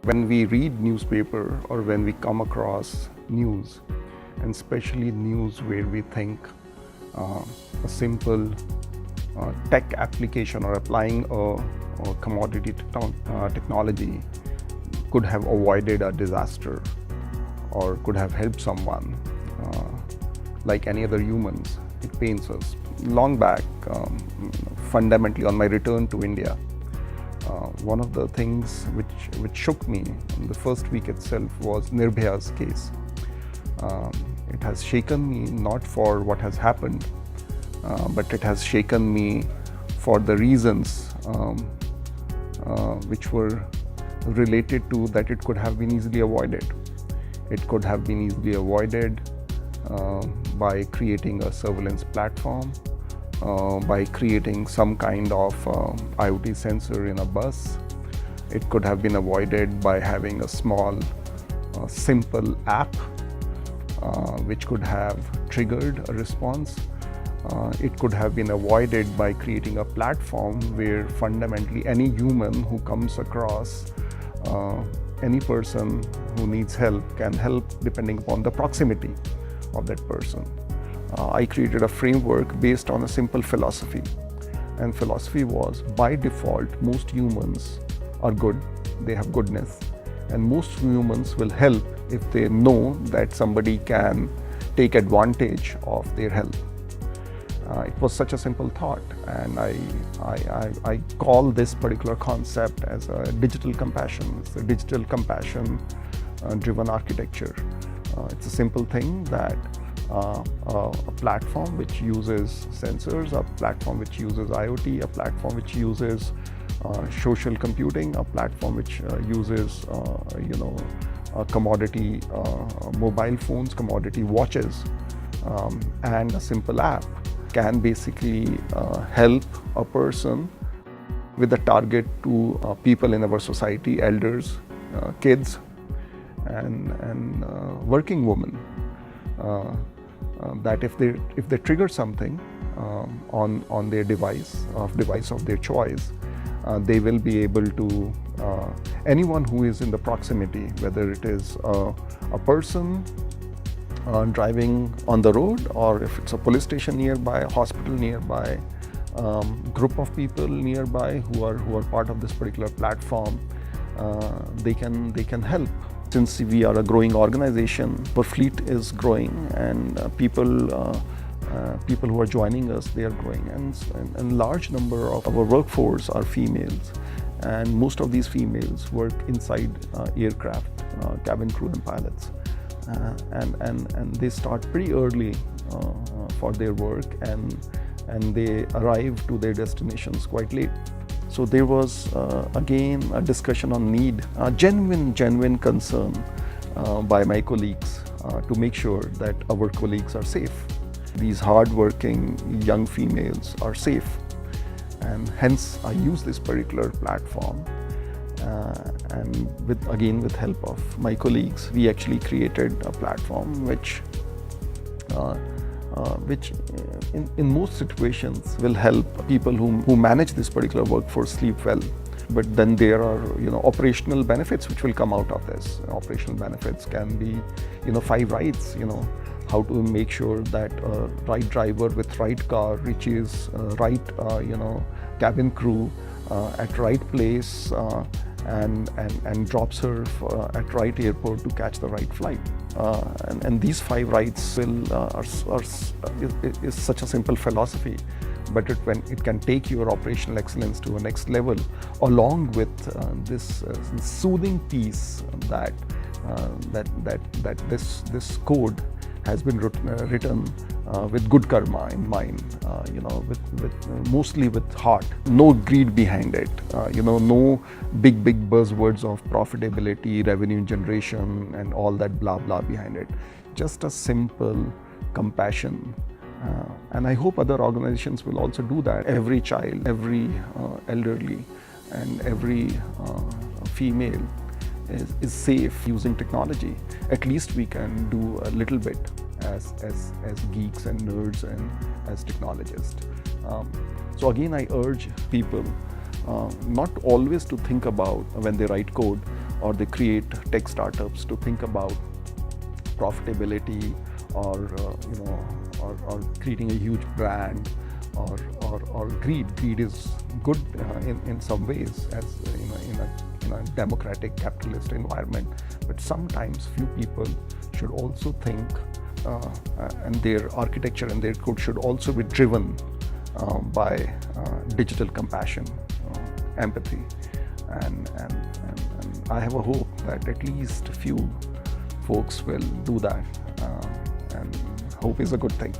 When we read newspaper or when we come across news, and especially news where we think a simple tech application or applying a commodity technology could have avoided a disaster or could have helped someone like any other humans, it pains us. Long back, fundamentally on my return to India, one of the things which shook me in the first week itself was Nirbhaya's case. It has shaken me not for what has happened, but it has shaken me for the reasons which were related to that it could have been easily avoided. It could have been easily avoided by creating a surveillance platform, by creating some kind of IoT sensor in a bus. It could have been avoided by having a small, simple app which could have triggered a response. It could have been avoided by creating a platform where fundamentally any human who comes across any person who needs help can help depending upon the proximity of that person. I created a framework based on a simple philosophy, and philosophy was, by default, most humans are good, they have goodness, and most humans will help if they know that somebody can take advantage of their help. It was such a simple thought, and I call this particular concept as a digital compassion. It's a digital compassion driven architecture. It's a simple thing that a platform which uses sensors, a platform which uses IoT, a platform which uses social computing, a platform which uses commodity mobile phones, commodity watches, and a simple app can basically help a person with a target to people in our society, elders, kids, and working women. That if they trigger something on their device of their choice, they will be able to, anyone who is in the proximity, whether it is a person driving on the road, or if it's a police station nearby, a hospital nearby, group of people nearby who are part of this particular platform, they can help. Since we are a growing organization, our fleet is growing, and people who are joining us, they are growing, and large number of our workforce are females, and most of these females work inside aircraft, cabin crew and pilots, and they start pretty early for their work, and they arrive to their destinations quite late. So there was again a discussion on need, a genuine concern by my colleagues to make sure that our colleagues are safe. These hard-working young females are safe, and hence I use this particular platform. And with help of my colleagues, we actually created a platform which in most situations will help people who manage this particular workforce sleep well. But then there are operational benefits which will come out of this. Operational benefits can be 5 rights, how to make sure that right driver with right car reaches right cabin crew at right place and drops her at right airport to catch the right flight. And these 5 rights is such a simple philosophy, but it can take your operational excellence to a next level, along with this soothing piece that this code has been written with good karma in mind, mostly with heart, no greed behind it, no big buzzwords of profitability, revenue generation, and all that blah blah behind it. Just a simple compassion, and I hope other organizations will also do that. Every child, every elderly, and every female is safe using technology. At least we can do a little bit as geeks and nerds and as technologists. So again, I urge people not always to think about when they write code, or they create tech startups to think about profitability or or creating a huge brand or greed. Greed is good in some ways, as in a democratic capitalist environment, but sometimes few people should also think and their architecture and their code should also be driven by digital compassion, empathy, and I have a hope that at least a few folks will do that, and hope is a good thing.